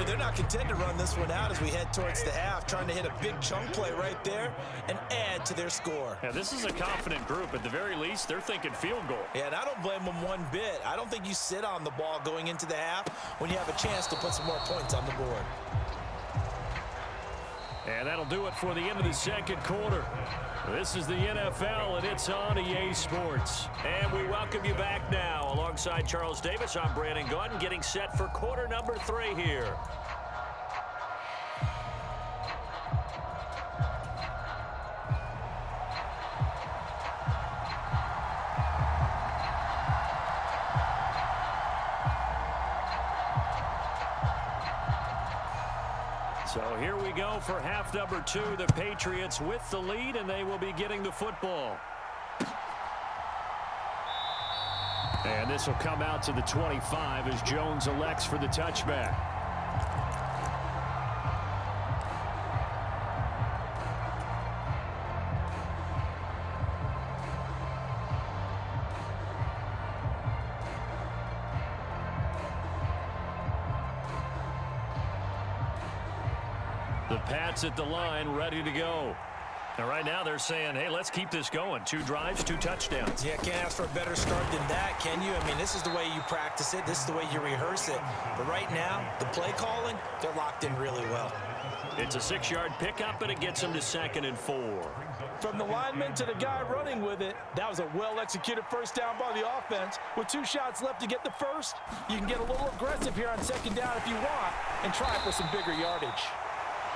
Well, they're not content to run this one out as we head towards the half, trying to hit a big chunk play right there and add to their score. Yeah, this is a confident group. At the very least, they're thinking field goal. Yeah, and I don't blame them one bit. I don't think you sit on the ball going into the half when you have a chance to put some more points on the board. And that'll do it for the end of the second quarter. This is the NFL, and it's on EA Sports. And we welcome you back now. Alongside Charles Davis, I'm Brandon Gordon, getting set for quarter number 3 here. So here we go for half number 2. The Patriots with the lead, and they will be getting the football. And this will come out to the 25 as Jones elects for the touchback. The Pats at the line, ready to go. And right now they're saying, hey, let's keep this going. 2 drives, 2 touchdowns. Yeah, can't ask for a better start than that, can you? I mean, this is the way you practice it. This is the way you rehearse it. But right now, the play calling, they're locked in really well. It's a 6-yard pickup, and it gets them to 2nd and 4. From the lineman to the guy running with it, that was a well-executed first down by the offense. With 2 shots left to get the first, you can get a little aggressive here on 2nd down if you want and try for some bigger yardage.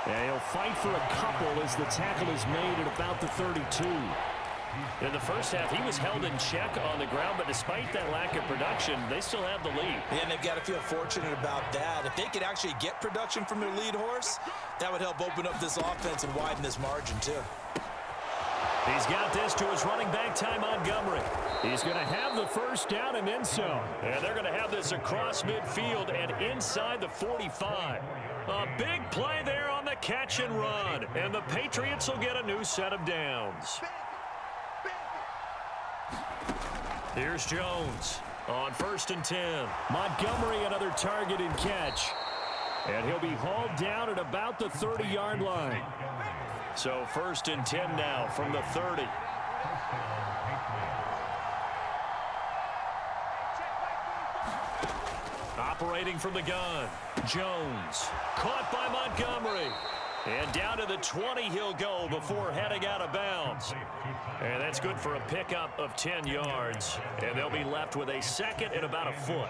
Yeah, he'll fight for a couple as the tackle is made at about the 32. In the first half, he was held in check on the ground, but despite that lack of production, they still have the lead. Yeah, and they've got to feel fortunate about that. If they could actually get production from their lead horse, that would help open up this offense and widen this margin, too. He's got this to his running back, Ty Montgomery. He's going to have the first down and then some. And they're going to have this across midfield and inside the 45. A big play there on the catch and run. And the Patriots will get a new set of downs. Here's Jones on 1st and 10. Montgomery, another target and catch. And he'll be hauled down at about the 30-yard line. So 1st and 10 now from the 30. Operating from the gun, Jones. Caught by Montgomery. And down to the 20 he'll go before heading out of bounds. And that's good for a pickup of 10 yards. And they'll be left with a 2nd and about a foot.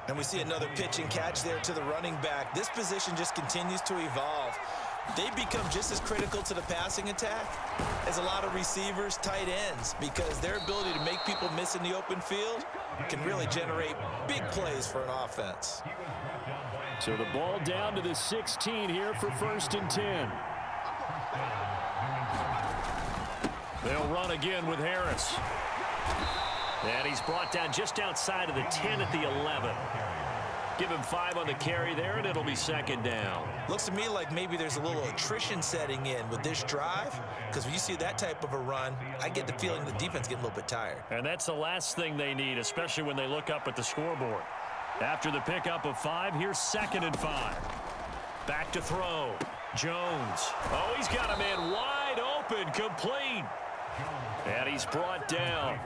And we see another pitch and catch there to the running back. This position just continues to evolve. They become just as critical to the passing attack as a lot of receivers, tight ends, because their ability to make people miss in the open field can really generate big plays for an offense. So the ball down to the 16 here for 1st and 10. They'll run again with Harris. And he's brought down just outside of the 10 at the 11. Give him 5 on the carry there, and it'll be 2nd down. Looks to me like maybe there's a little attrition setting in with this drive, because when you see that type of a run, I get the feeling the defense getting a little bit tired. And that's the last thing they need, especially when they look up at the scoreboard. After the pickup of 5, here's 2nd and 5. Back to throw. Jones. Oh, he's got a man wide open, complete. And he's brought down.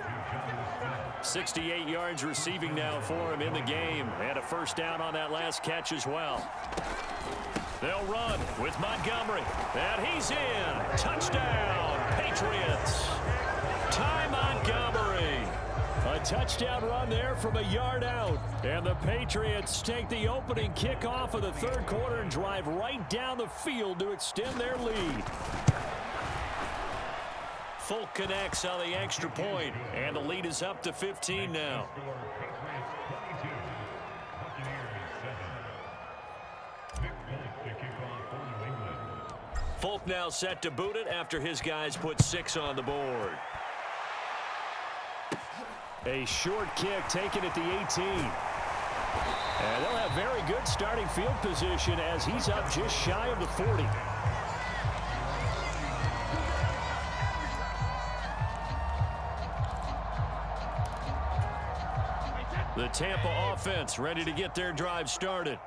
68 yards receiving now for him in the game. And a first down on that last catch as well. They'll run with Montgomery. And he's in. Touchdown, Patriots. Ty Montgomery. A touchdown run there from a yard out. And the Patriots take the opening kickoff of the 3rd quarter and drive right down the field to extend their lead. Folk connects on the extra point, and the lead is up to 15 now. Folk now set to boot it after his guys put 6 on the board. A short kick taken at the 18. And they'll have very good starting field position as he's up just shy of the 40. The Tampa offense ready to get their drive started.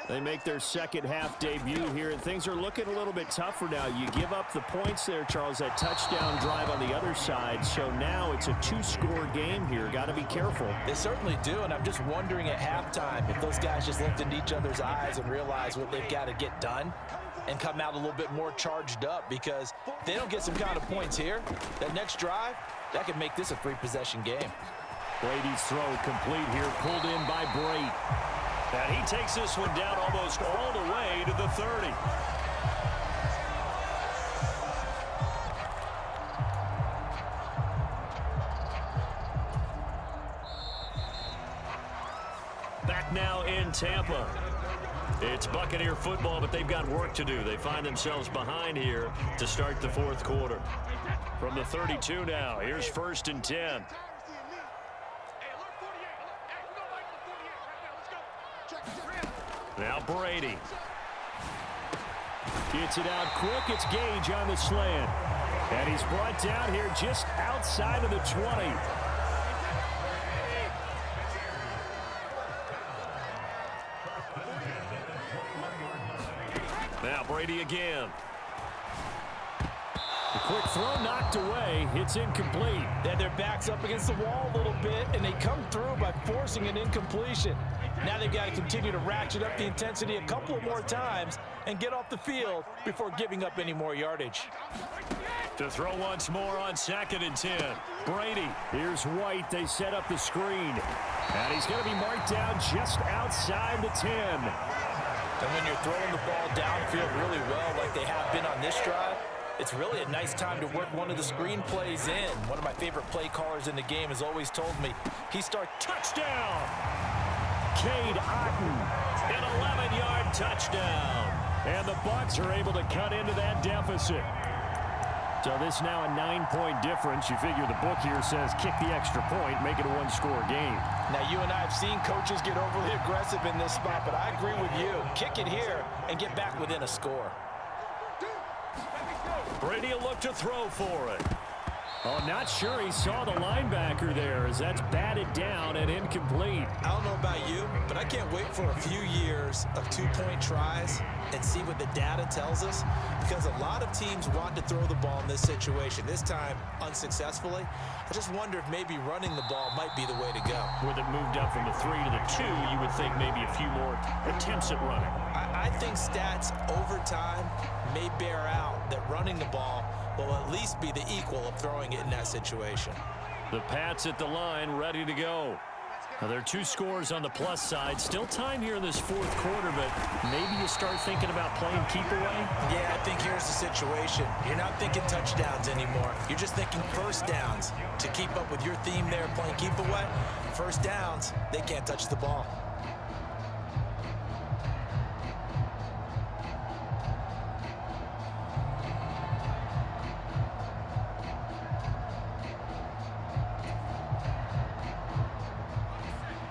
They make their second half debut here, and things are looking a little bit tougher now. You give up the points there, Charles, that touchdown drive on the other side. So now it's a two-score game here. Got to be careful. They certainly do, and I'm just wondering at halftime if those guys just looked into each other's eyes and realized what they've got to get done and come out a little bit more charged up, because if they don't get some kind of points here, that next drive, that could make this a three-possession game. Brady's throw complete here, pulled in by Brate. And he takes this one down almost all the way to the 30. Back now in Tampa. It's Buccaneer football, but they've got work to do. They find themselves behind here to start the fourth quarter. From the 32 now, here's 1st and 10. Now Brady. Gets it out quick. It's Gage on the slant. And he's brought down here just outside of the 20. Now Brady again. The quick throw knocked away. It's incomplete. Then their back's up against the wall a little bit, and they come through by forcing an incompletion. Now they've got to continue to ratchet up the intensity a couple of more times and get off the field before giving up any more yardage. To throw once more on 2nd and 10. Brady. Here's White. They set up the screen. And he's going to be marked down just outside the 10. And when you're throwing the ball downfield really well like they have been on this drive, it's really a nice time to work one of the screen plays in. One of my favorite play callers in the game has always told me he starts touchdown. Cade Otton, an 11-yard touchdown. And the Bucs are able to cut into that deficit. So this now a 9-point difference. You figure the book here says kick the extra point, make it a one-score game. Now, you and I have seen coaches get overly aggressive in this spot, but I agree with you. Kick it here and get back within a score. Brady will look to throw for it. Oh, not sure he saw the linebacker there as that's batted down and incomplete. I don't know about you, but I can't wait for a few years of two-point tries and see what the data tells us, because a lot of teams want to throw the ball in this situation. This time, unsuccessfully. I just wonder if maybe running the ball might be the way to go. With it moved up from the 3 to the 2, you would think maybe a few more attempts at running. I think stats over time may bear out that running the ball will at least be the equal of throwing it in that situation. The Pats at the line, ready to go. Now, there are 2 scores on the plus side. Still time here in this fourth quarter, but maybe you start thinking about playing keep away? Yeah, I think here's the situation. You're not thinking touchdowns anymore. You're just thinking first downs. To keep up with your theme there, playing keep away, first downs, they can't touch the ball.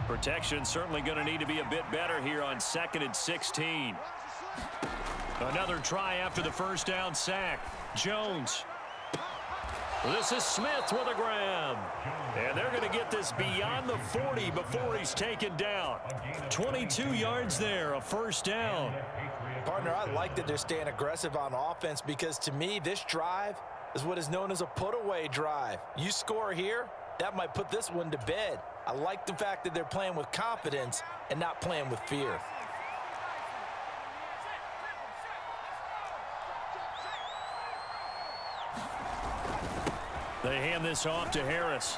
Protection certainly going to need to be a bit better here on 2nd and 16. Another try after the first down sack. Jones. This is Smith with a grab. And they're going to get this beyond the 40 before he's taken down. 22 yards there, a first down. Partner, I like that they're staying aggressive on offense, because to me, this drive is what is known as a put-away drive. You score here, that might put this one to bed. I like the fact that they're playing with confidence and not playing with fear. They hand this off to Harris.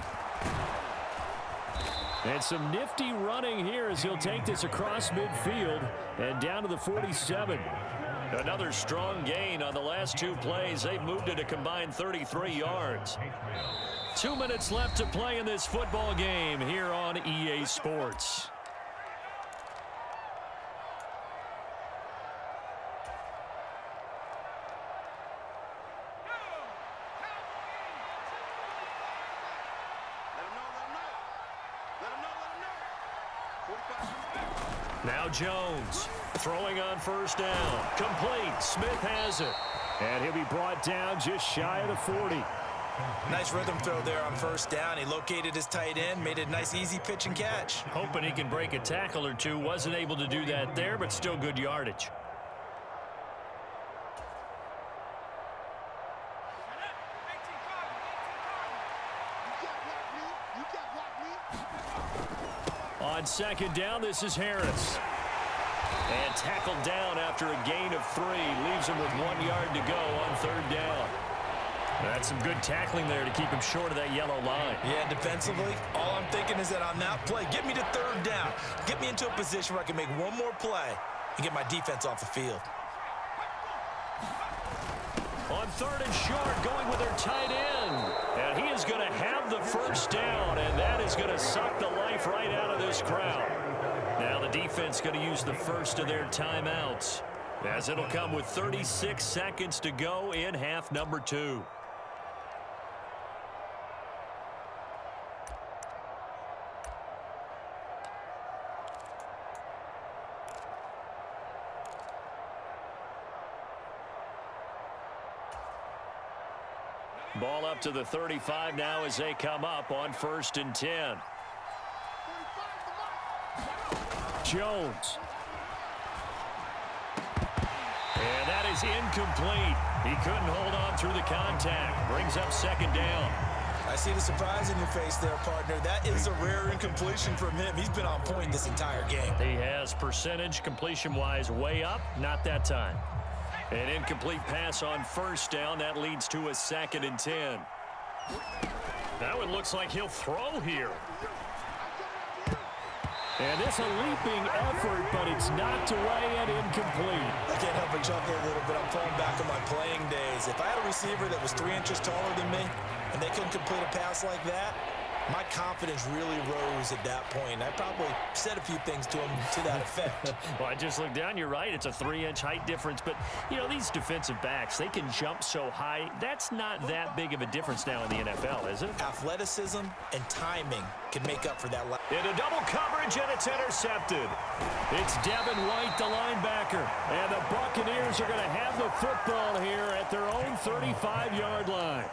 And some nifty running here as he'll take this across midfield and down to the 47. Another strong gain on the last 2 plays. They've moved it a combined 33 yards. 2 minutes left to play in this football game here on EA Sports. Now Jones throwing on first down. Complete. Smith has it. And he'll be brought down just shy of the 40. Nice rhythm throw there on first down. He located his tight end, made a nice easy pitch and catch. Hoping he can break a tackle or two. Wasn't able to do that there, but still good yardage. On second down, this is Harris. And tackled down after a gain of 3. Leaves him with 1 yard to go on third down. That's some good tackling there to keep him short of that yellow line. Yeah, defensively, all I'm thinking is that on that play, get me to third down. Get me into a position where I can make one more play and get my defense off the field. On third and short, going with their tight end. And he is going to have the first down, and that is going to suck the life right out of this crowd. Now the defense going to use the first of their timeouts, as it'll come with 36 seconds to go in half number 2. Ball up to the 35 now as they come up on 1st and 10. Jones. And that is incomplete. He couldn't hold on through the contact. Brings up second down. I see the surprise in your face there, partner. That is a rare incompletion from him. He's been on point this entire game. He has percentage completion-wise way up. Not that time. An incomplete pass on first down. That leads to a 2nd and 10. Now it looks like he'll throw here. And it's a leaping effort, but it's knocked away and incomplete. I can't help but chuckle a little bit. I'm falling back on my playing days. If I had a receiver that was 3 inches taller than me and they couldn't complete a pass like that, my confidence really rose at that point. I probably said a few things to him to that effect. Well, I just looked down. You're right. It's a 3-inch height difference. But, you know, these defensive backs, they can jump so high. That's not that big of a difference now in the NFL, is it? Athleticism and timing can make up for that. Into double coverage, and it's intercepted. It's Devin White, the linebacker. And the Buccaneers are going to have the football here at their own 35-yard line.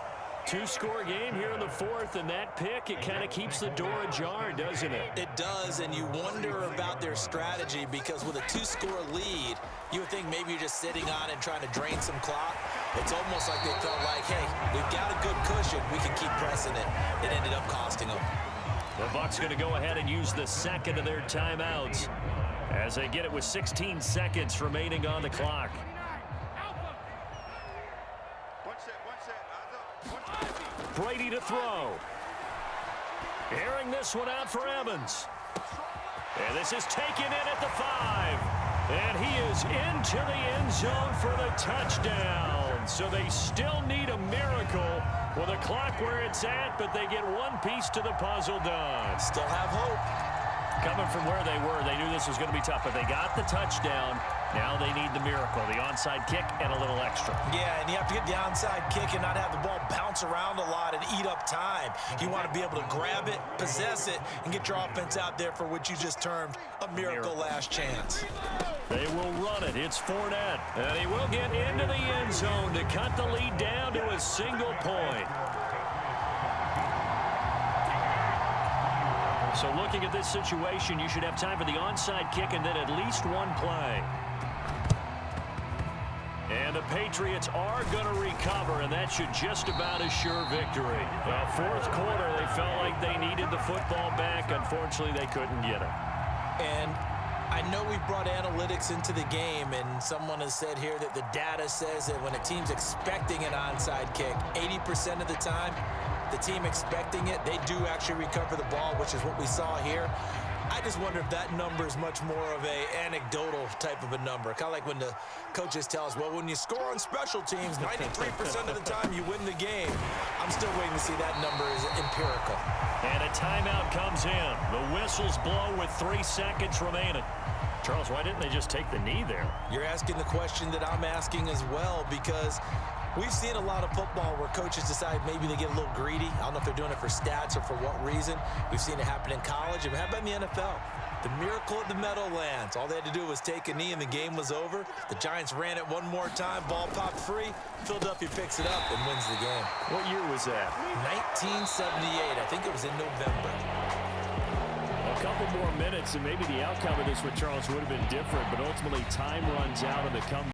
2-score game here in the 4th, and that pick, it kind of keeps the door ajar, doesn't it? It does, and you wonder about their strategy because with a 2-score lead, you would think maybe you're just sitting on it and trying to drain some clock. It's almost like they felt like, hey, we've got a good cushion. We can keep pressing it. It ended up costing them. The Bucs going to go ahead and use the 2nd of their timeouts as they get it with 16 seconds remaining on the clock. Brady to throw. Airing this one out for Evans. And this is taken in at the 5. And he is into the end zone for the touchdown. So they still need a miracle with a clock where it's at, but they get one piece to the puzzle done. Still have hope. Coming from where they were, they knew this was going to be tough, but they got the touchdown. Now they need the miracle, the onside kick and a little extra. Yeah, and you have to get the onside kick and not have the ball bounce around a lot and eat up time. You want to be able to grab it, possess it, and get your offense out there for what you just termed a miracle last chance. They will run it. It's Fournette, and he will get into the end zone to cut the lead down to a single point. So looking at this situation, you should have time for the onside kick and then at least one play. And the Patriots are going to recover, and that should just about assure victory. Well, 4th quarter, they felt like they needed the football back. Unfortunately, they couldn't get it. And I know we've brought analytics into the game, and someone has said here that the data says that when a team's expecting an onside kick, 80% of the time, the team expecting it, they do actually recover the ball, which is what we saw here. I just wonder if that number is much more of a anecdotal type of a number. Kind of like when the coaches tell us, well, when you score on special teams, 93% of the time you win the game. I'm still waiting to see that number is empirical. And a timeout comes in. The whistles blow with 3 seconds remaining. Charles, why didn't they just take the knee there? You're asking the question that I'm asking as well, because we've seen a lot of football where coaches decide maybe they get a little greedy. I don't know if they're doing it for stats or for what reason. We've seen it happen in college. It happened in the NFL. The miracle of the Meadowlands. All they had to do was take a knee and the game was over. The Giants ran it one more time. Ball popped free. Philadelphia picks it up and wins the game. What year was that? 1978. I think it was in November. A couple more minutes and maybe the outcome of this with Charles would have been different, but ultimately time runs out on the comeback.